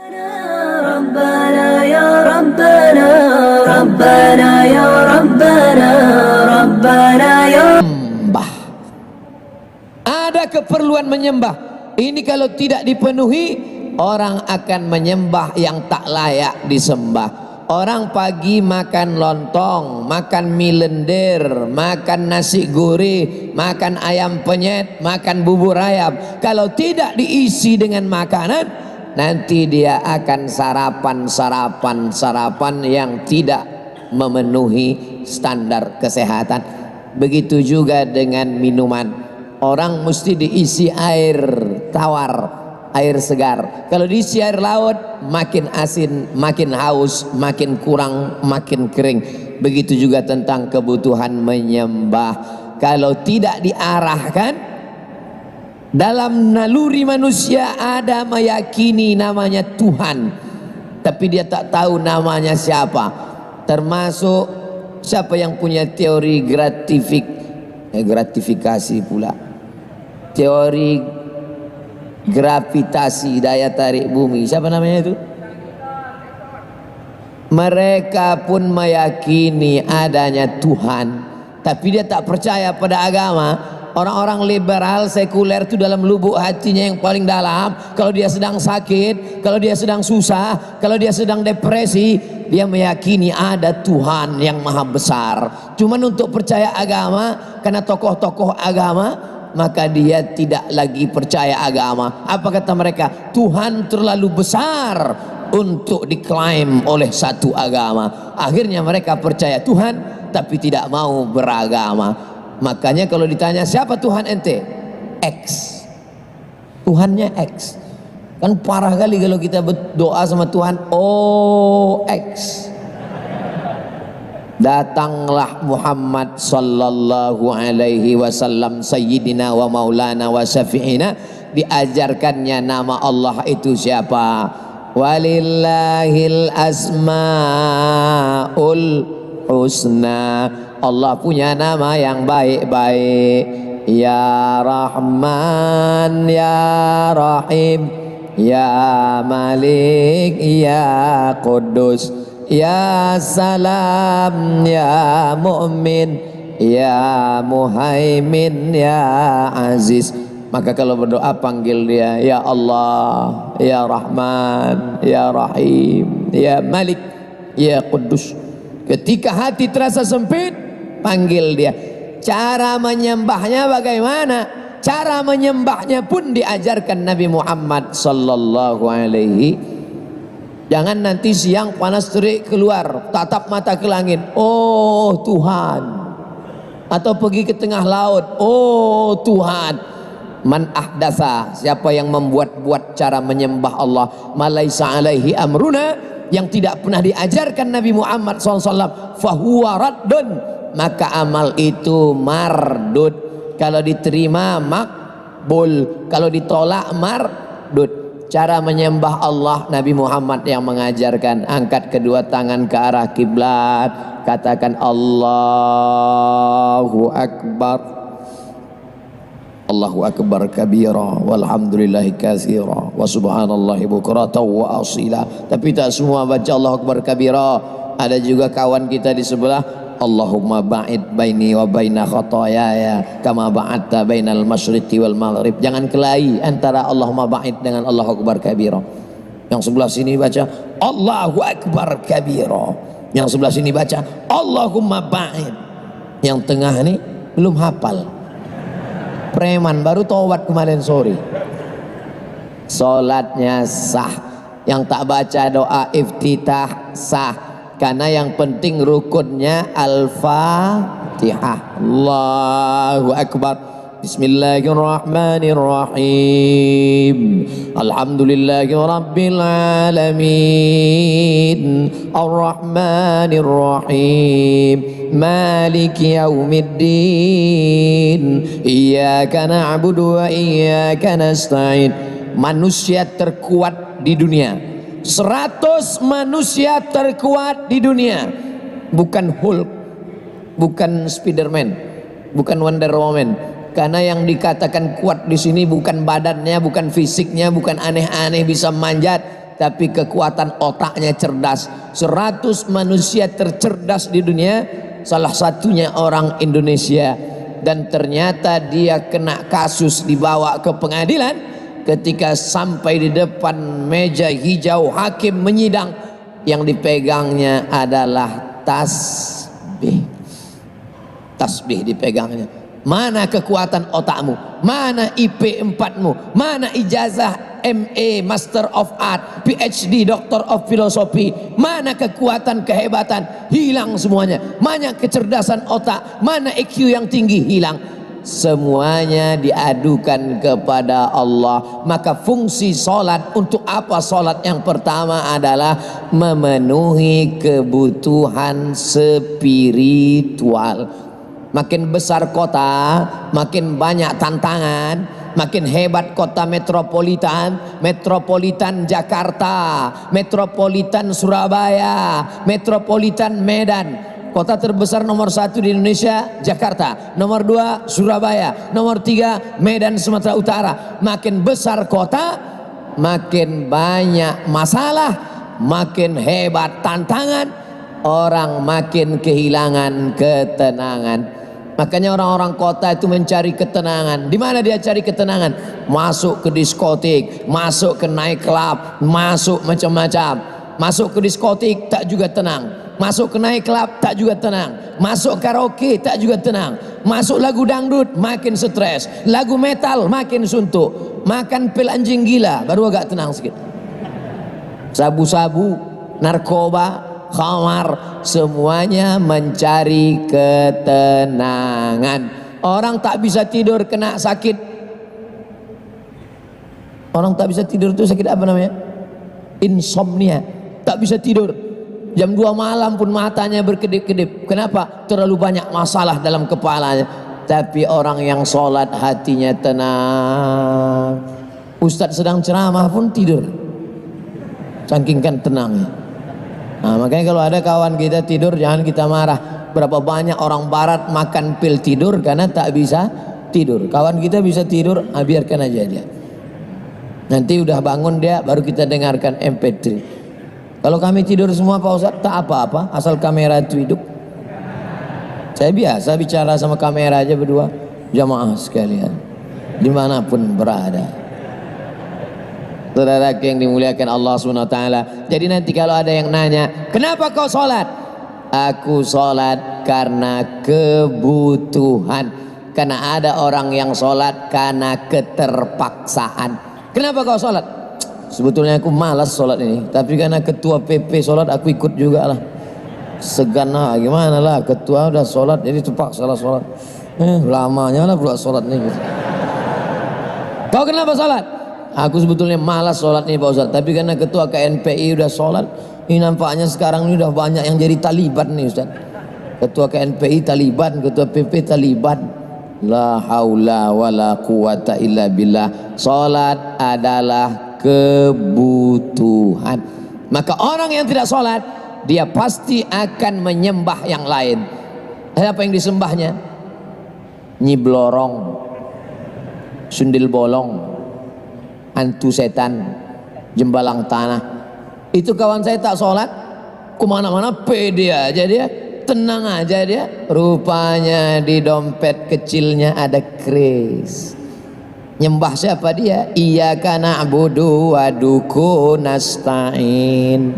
ربنا يا ربنا ربنا يا ربنا ربنا يا Menyembah. Ada keperluan menyembah. Ini kalau tidak dipenuhi, orang akan menyembah yang tak layak disembah. Orang pagi makan lontong, makan mie lendir, makan nasi gurih, makan ayam penyet, makan bubur ayam. Kalau tidak diisi dengan makanan, nanti dia akan sarapan yang tidak memenuhi standar kesehatan. Begitu juga dengan minuman. Orang mesti diisi air tawar, air segar. Kalau diisi air laut, makin asin, makin haus, makin kurang, makin kering. Begitu juga tentang kebutuhan menyembah. Kalau tidak diarahkan, dalam naluri manusia ada meyakini namanya Tuhan, tapi dia tak tahu namanya siapa. Termasuk siapa yang punya teori gratifikasi pula, teori gravitasi, daya tarik bumi. Siapa namanya itu? Mereka pun meyakini adanya Tuhan, tapi dia tak percaya pada agama. Orang-orang liberal sekuler itu dalam lubuk hatinya yang paling dalam, kalau dia sedang sakit, kalau dia sedang susah, kalau dia sedang depresi, dia meyakini ada Tuhan yang maha besar. Cuman untuk percaya agama, karena tokoh-tokoh agama, maka dia tidak lagi percaya agama. Apa kata mereka? Tuhan terlalu besar untuk diklaim oleh satu agama. Akhirnya mereka percaya Tuhan tapi tidak mau beragama. Makanya kalau ditanya siapa Tuhan ente? X. Tuhannya X. Kan parah kali kalau kita berdoa sama Tuhan, oh X. Datanglah Muhammad sallallahu alaihi wasallam, sayyidina wa maulana wa syafi'ina, diajarkannya nama Allah itu siapa? Walillahil asmaul husna. Allah punya nama yang baik-baik. Ya Rahman, Ya Rahim, Ya Malik, Ya Qudus, Ya Salam, Ya Mu'min, Ya Muhaimin, Ya Aziz. Maka kalau berdoa panggil dia, Ya Allah, Ya Rahman, Ya Rahim, Ya Malik, Ya Qudus. Ketika hati terasa sempit, panggil dia. Cara menyembahnya bagaimana? Cara menyembahnya pun diajarkan Nabi Muhammad sallallahu alaihi. Jangan nanti siang panas terik keluar, tatap mata ke langit, oh Tuhan. Atau pergi ke tengah laut, oh Tuhan. Man ahdasa, siapa yang membuat-buat cara menyembah Allah, malaisa alaihi amruna, yang tidak pernah diajarkan Nabi Muhammad SAW, fahuwa raddun, maka amal itu mardud. Kalau diterima makbul, kalau ditolak mardud. Cara menyembah Allah Nabi Muhammad yang mengajarkan. Angkat kedua tangan ke arah kiblat, katakan Allahu Akbar. Allahu Akbar kabira walhamdulillahi katsira wa subhanallahi bukratan wa asila. Tapi tak semua baca Allahu Akbar kabira. Ada juga kawan kita di sebelah, Allahumma ba'id baini wa baina khotoyaya kama ba'adta bainal masyriqi wal maghrib. Jangan kelahi antara Allahumma ba'id dengan Allahu Akbar kabira. Yang sebelah sini baca Allahu Akbar kabira, yang sebelah sini baca Allahumma ba'id. Yang tengah ini belum hafal, preman baru taubat kemarin sore. Salatnya sah. Yang tak baca doa iftitah sah, karena yang penting rukunnya Al-Fatihah. Allahu Akbar. Bismillahirrahmanirrahim. Alhamdulillahi rabbil alamin. Ar-Rahmanirrahim. Maliki yaumiddin. Iyyaka na'budu wa iyyaka nasta'in. Manusia terkuat di dunia, 100 manusia terkuat di dunia, bukan Hulk, bukan Spiderman, bukan Wonder Woman. Karena yang dikatakan kuat di sini bukan badannya, bukan fisiknya, bukan aneh-aneh bisa manjat, tapi kekuatan otaknya cerdas. 100 manusia tercerdas di dunia, salah satunya orang Indonesia. Dan ternyata dia kena kasus, dibawa ke pengadilan. Ketika sampai di depan meja hijau hakim menyidang, yang dipegangnya adalah tasbih. Tasbih dipegangnya. Mana kekuatan otakmu? Mana IP 4-mu? Mana ijazah MA, Master of Art, PhD, Doctor of Philosophy? Mana kekuatan, kehebatan? Hilang semuanya. Mana kecerdasan otak? Mana IQ yang tinggi? Hilang. Semuanya diadukan kepada Allah. Maka fungsi solat, untuk apa solat? Yang pertama adalah memenuhi kebutuhan spiritual. Makin besar kota, makin banyak tantangan, makin hebat kota metropolitan, metropolitan Jakarta, metropolitan Surabaya, metropolitan Medan. Kota terbesar nomor 1 di Indonesia Jakarta, nomor 2 Surabaya, nomor 3 Medan Sumatera Utara. Makin besar kota, makin banyak masalah, makin hebat tantangan, orang makin kehilangan ketenangan. Makanya orang-orang kota itu mencari ketenangan. Di mana dia cari ketenangan? Masuk ke diskotik, masuk ke night club, masuk macam-macam. Masuk ke diskotik tak juga tenang. Masuk ke night club tak juga tenang. Masuk karaoke tak juga tenang. Masuk lagu dangdut makin stres. Lagu metal makin suntuk. Makan pil anjing gila baru agak tenang sedikit. Sabu-sabu, narkoba, khamar, semuanya mencari ketenangan. Orang tak bisa tidur kena sakit. Orang tak bisa tidur itu sakit apa namanya? Insomnia. Tak bisa tidur. Jam 2 malam pun matanya berkedip-kedip. Kenapa? Terlalu banyak masalah dalam kepalanya. Tapi orang yang sholat hatinya tenang. Ustadz sedang ceramah pun tidur. Saking kan tenangnya. Nah, makanya kalau ada kawan kita tidur jangan kita marah. Berapa banyak orang barat makan pil tidur karena tak bisa tidur. Kawan kita bisa tidur, biarkan aja dia. Nanti udah bangun dia baru kita dengarkan MP3. Kalau kami tidur semua Pak Ustadz tak apa-apa, asal kamera itu hidup. Saya biasa bicara sama kamera aja berdua, jamaah sekalian, dimanapun berada. Saudara yang dimuliakan Allah SWT. Jadi nanti kalau ada yang nanya, kenapa kau sholat? Aku sholat karena kebutuhan. Karena ada orang yang sholat karena keterpaksaan. Kenapa kau sholat? Sebetulnya aku malas sholat ini, tapi karena ketua PP sholat aku ikut juga lah. Segan lah, gimana lah, ketua udah sholat jadi terpaksa lah sholat. Lamanya lah pula sholat nih. Kau kenapa sholat? Aku sebetulnya malas sholat nih Pak Ustaz, tapi karena ketua KNPI udah sholat. Ini nampaknya sekarang ini udah banyak yang jadi Taliban nih Ustaz. Ketua KNPI Taliban, ketua PP Taliban. La haula wala quwata illa billah. Sholat adalah kebutuhan. Maka orang yang tidak sholat, dia pasti akan menyembah yang lain. Apa yang disembahnya? Nyi Blorong, Sundil Bolong, hantu setan, jembalang tanah. Itu kawan saya tak sholat, kemana-mana pede aja dia, tenang aja dia. Rupanya di dompet kecilnya ada kris. Nyembah siapa dia? Iyyaka na'budu wa dukun nasta'in.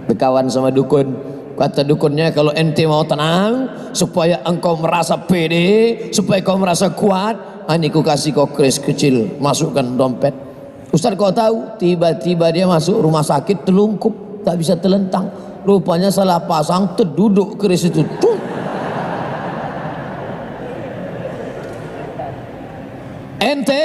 Berkawan sama dukun. Kata dukunnya, kalau ente mau tenang, supaya engkau merasa pede, supaya kau merasa kuat, ini ku kasih kau kris kecil, masukkan dompet. Ustaz kau tahu, tiba-tiba dia masuk rumah sakit telungkup, tak bisa telentang. Rupanya salah pasang, terduduk keris itu. Ente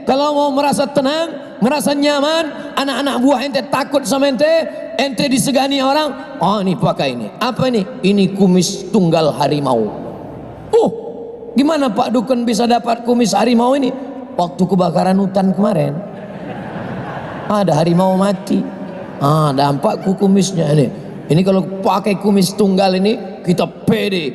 kalau mau merasa tenang, merasa nyaman, anak-anak buah ente takut sama ente disegani orang. Oh ini pakai ini. Apa ini? Ini kumis tunggal harimau. Oh, gimana Pak Dukun bisa dapat kumis harimau ini? Waktu kebakaran hutan kemarin, ada harimau mati. Dampak kumisnya ini. Ini kalau pakai kumis tunggal ini kita pede.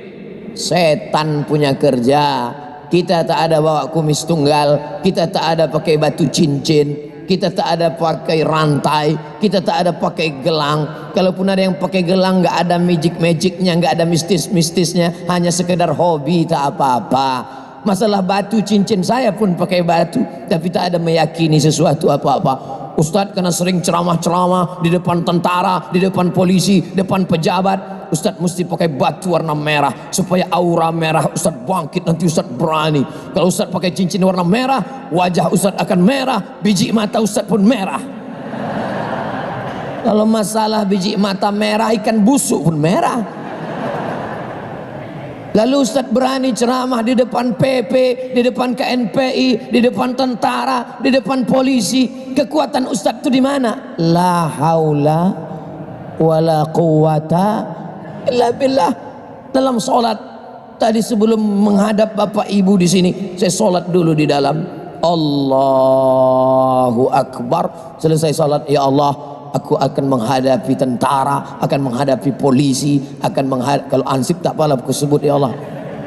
Setan punya kerja. Kita tak ada bawa kumis tunggal, kita tak ada pakai batu cincin. kita tak ada pakai rantai, kita tak ada pakai gelang. Kalaupun ada yang pakai gelang, nggak ada magic-magicnya, nggak ada mistis-mistisnya, hanya sekedar hobi, tak apa-apa. Masalah batu cincin, saya pun pakai batu, tapi tak ada meyakini sesuatu apa-apa. Ustadz karena sering ceramah-ceramah di depan tentara, di depan polisi, depan pejabat, Ustadz mesti pakai batu warna merah supaya aura merah Ustadz bangkit, nanti Ustadz berani. Kalau Ustadz pakai cincin warna merah, wajah Ustadz akan merah, biji mata Ustadz pun merah. Kalau masalah biji mata merah, ikan busuk pun merah. Lalu Ustadz berani ceramah di depan PP, di depan KNPI, di depan tentara, di depan polisi. Kekuatan Ustadz itu di mana? La haula wala quwata illa billah. Dalam sholat tadi sebelum menghadap Bapak Ibu di sini, saya sholat dulu di dalam. Allahu Akbar. Selesai sholat, ya Allah, aku akan menghadapi tentara, akan menghadapi polisi, kalau ansip tak apalah aku sebut, ya Allah,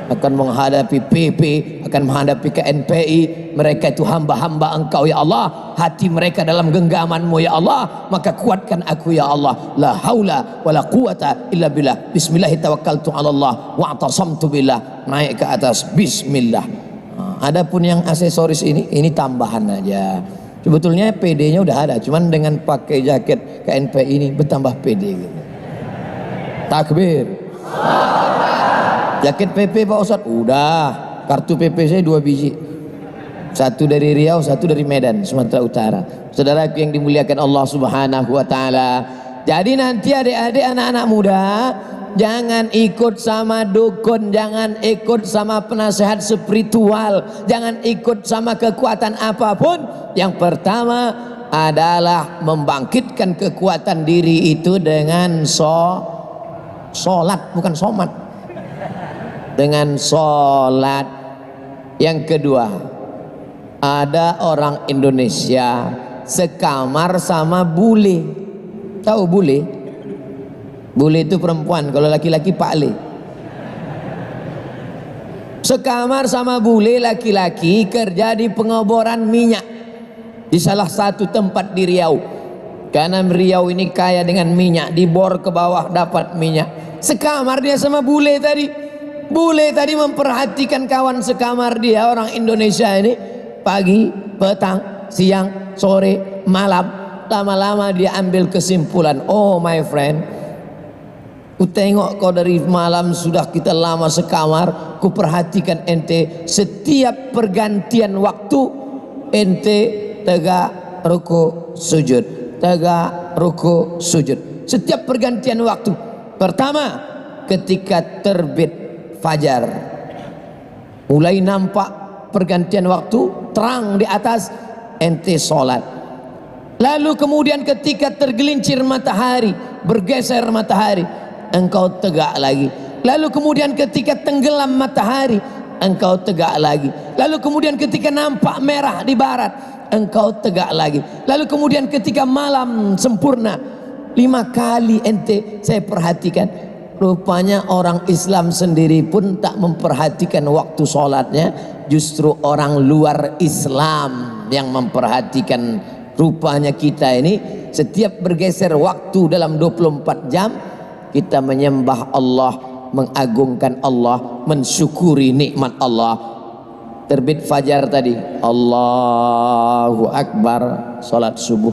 akan menghadapi PP, akan menghadapi KNPI. Mereka itu hamba-hamba Engkau, ya Allah. Hati mereka dalam genggaman-Mu, ya Allah. Maka kuatkan aku, ya Allah. La haula wala quwata illa billah. Bismillah tawakkaltu ala Allah wa atasamtu billah. Naik ke atas, bismillah. Adapun yang aksesoris ini tambahan aja. Sebetulnya PD-nya udah ada, cuman dengan pakai jaket KNPI ini bertambah PD gitu. Takbir. Jaket PP Pak Ustadz udah, kartu PP saya 2 biji, 1 dari Riau, 1 dari Medan, Sumatera Utara. Saudaraku yang dimuliakan Allah Subhanahu wa taala. Jadi nanti adik-adik, anak-anak muda, jangan ikut sama dukun, jangan ikut sama penasehat spiritual, jangan ikut sama kekuatan apapun. Yang pertama adalah membangkitkan kekuatan diri itu dengan sholat, bukan somat, dengan sholat. Yang kedua, ada orang Indonesia sekamar sama bule. Tahu bule? Bule itu perempuan, kalau laki-laki Pak Le. Sekamar sama bule laki-laki, kerja di pengoboran minyak di salah satu tempat di Riau. Karena Riau ini kaya dengan minyak, dibor ke bawah dapat minyak. Sekamar dia sama bule tadi. Bule tadi memperhatikan kawan sekamar dia, orang Indonesia ini, pagi, petang, siang, sore, malam. Lama-lama dia ambil kesimpulan, oh my friend, ku tengok kau dari malam sudah kita lama sekamar, ku perhatikan ente setiap pergantian waktu ente tegak ruku sujud, tegak ruku sujud. Setiap pergantian waktu. Pertama, ketika terbit fajar, mulai nampak pergantian waktu, terang di atas, ente sholat. Lalu kemudian ketika tergelincir matahari, bergeser matahari, engkau tegak lagi. Lalu kemudian ketika tenggelam matahari, engkau tegak lagi. Lalu kemudian ketika nampak merah di barat, engkau tegak lagi. Lalu kemudian ketika malam sempurna, 5 kali ente saya perhatikan. Rupanya orang Islam sendiri pun tak memperhatikan waktu sholatnya, justru orang luar Islam yang memperhatikan. Rupanya kita ini setiap bergeser waktu dalam 24 jam kita menyembah Allah, mengagungkan Allah, mensyukuri nikmat Allah. Terbit fajar tadi, Allahu Akbar, salat subuh.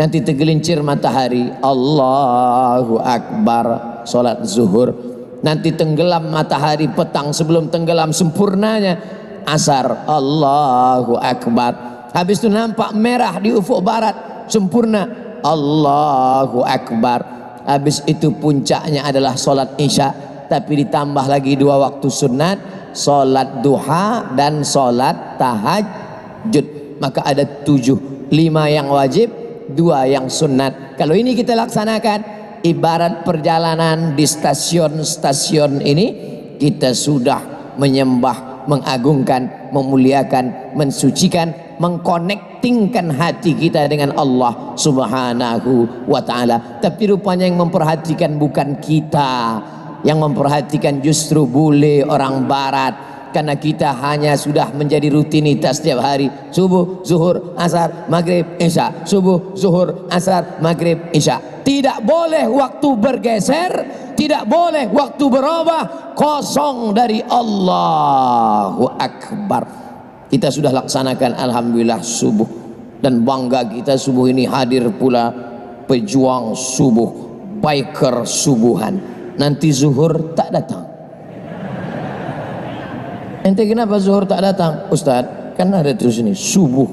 Nanti tergelincir matahari, Allahu Akbar, salat zuhur. Nanti tenggelam matahari petang, sebelum tenggelam sempurnanya asar, Allahu Akbar. Habis itu nampak merah di ufuk barat, sempurna, Allahu Akbar. Habis itu puncaknya adalah solat isya, tapi ditambah lagi 2 waktu sunat, solat duha dan solat tahajud. Maka ada 7, 5 yang wajib, 2 yang sunat. Kalau ini kita laksanakan, ibarat perjalanan di stasiun-stasiun ini, kita sudah menyembah, mengagungkan, memuliakan, mensucikan, mengkonektingkan hati kita dengan Allah Subhanahu wa ta'ala. Tapi rupanya yang memperhatikan bukan kita, yang memperhatikan justru bule orang barat, karena kita hanya sudah menjadi rutinitas setiap hari. Subuh, zuhur, asar, maghrib, isya. Subuh, zuhur, asar, maghrib, isya. Tidak boleh waktu bergeser, tidak boleh waktu berubah, kosong dari Allahu Akbar. Kita sudah laksanakan alhamdulillah subuh, dan bangga kita subuh ini hadir pula pejuang subuh, biker subuhan. Nanti zuhur tak datang. Ente kenapa zuhur tak datang? Ustaz, kan ada terus ini subuh.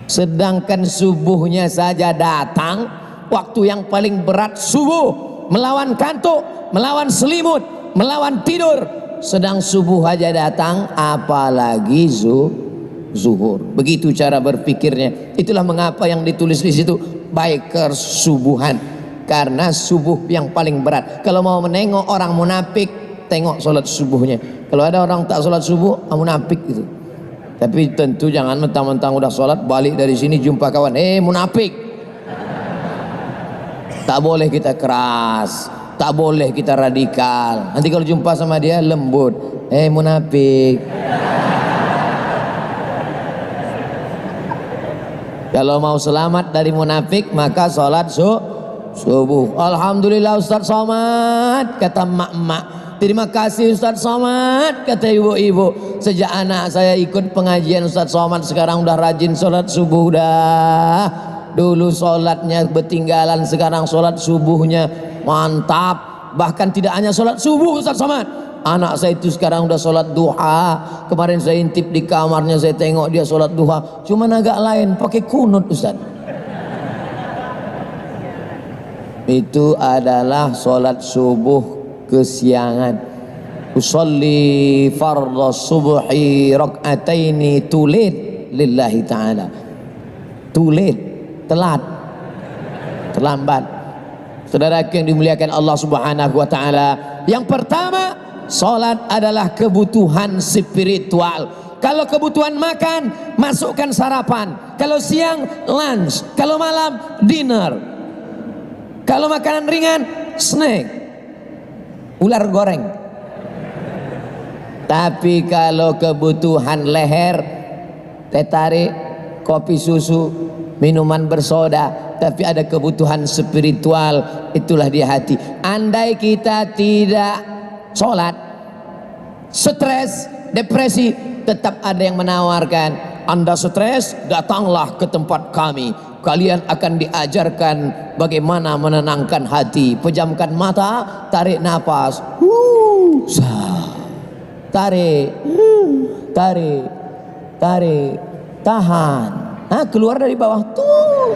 Sedangkan subuhnya saja datang, waktu yang paling berat subuh, melawan kantuk, melawan selimut, melawan tidur. Sedang subuh aja datang, apalagi zuhur. Begitu cara berpikirnya. Itulah mengapa yang ditulis di situ biker subuhan, karena subuh yang paling berat. Kalau mau menengok orang munafik, tengok sholat subuhnya. Kalau ada orang tak sholat subuh, munafik itu. Tapi tentu jangan mentang-mentang udah sholat balik dari sini jumpa kawan, munafik. Tak boleh kita keras, tak boleh kita radikal. Nanti kalau jumpa sama dia lembut, munafik. Kalau mau selamat dari munafik, maka sholat subuh. Alhamdulillah Ustaz Somad, kata mak-mak. Terima kasih Ustaz Somad, kata ibu-ibu. Sejak anak saya ikut pengajian Ustaz Somad, sekarang udah rajin sholat subuh dah. Dulu sholatnya ketinggalan, sekarang sholat subuhnya mantap. Bahkan tidak hanya sholat subuh Ustaz Somad, anak saya itu sekarang udah sholat duha. Kemarin saya intip di kamarnya, saya tengok dia sholat duha, cuman agak lain, pakai kunut Ustaz. Itu adalah sholat subuh kesiangan. Usolli fardhu subhi rak'ataini tulid lillahi ta'ala. Tulid, telat, terlambat. Saudara yang dimuliakan Allah Subhanahu wa taala, yang pertama, salat adalah kebutuhan spiritual. Kalau kebutuhan makan, masukkan sarapan. Kalau siang, lunch. Kalau malam, dinner. Kalau makanan ringan, snack, ular goreng. Tapi kalau kebutuhan leher, teh tarik, kopi susu, minuman bersoda, tapi ada kebutuhan spiritual, itulah di hati. Andai kita tidak sholat, stres, depresi, tetap ada yang menawarkan. Anda stres, datanglah ke tempat kami. Kalian akan diajarkan bagaimana menenangkan hati. Pejamkan mata, tarik nafas, tarik, tarik, tarik, tahan. Keluar dari bawah tuh.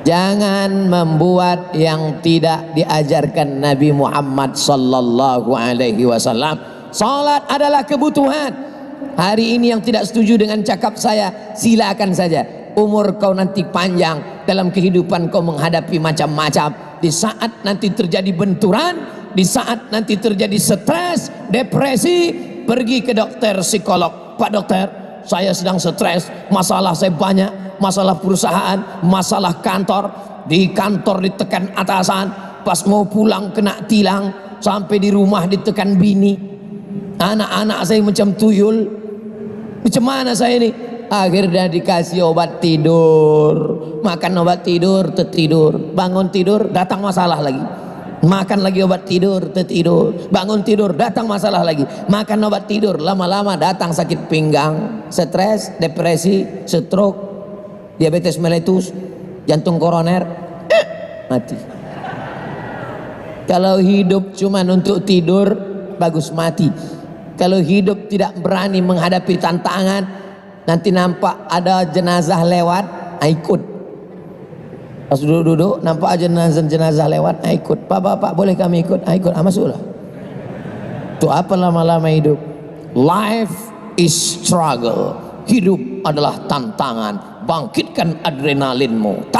Jangan membuat yang tidak diajarkan Nabi Muhammad sallallahu alaihi wasallam. Salat adalah kebutuhan. Hari ini yang tidak setuju dengan cakap saya, silakan saja. Umur kau nanti panjang, dalam kehidupan kau menghadapi macam-macam. Di saat nanti terjadi benturan, di saat nanti terjadi stres, depresi, pergi ke dokter psikolog. Pak dokter, saya sedang stres, masalah saya banyak, masalah perusahaan, masalah kantor. Di kantor ditekan atasan, pas mau pulang kena tilang, sampai di rumah ditekan bini. Anak-anak saya macam tuyul. Macam mana saya ini? Akhirnya dikasih obat tidur, makan obat tidur, tertidur. Bangun tidur, datang masalah lagi. Makan lagi obat tidur, tertidur. Bangun tidur, datang masalah lagi. Makan obat tidur, lama-lama datang sakit pinggang, stres, depresi, stroke, diabetes mellitus, jantung koroner, mati. Kalau hidup cuma untuk tidur, bagus mati. Kalau hidup tidak berani menghadapi tantangan, nanti nampak ada jenazah lewat, ikut. Pas duduk-duduk, nampak aja jenazah lewat, ikut. Pak, boleh kami ikut? Ikut, masuklah. Itu apa lama-lama hidup? Life is struggle. Hidup adalah tantangan. Bangkitkan adrenalinmu.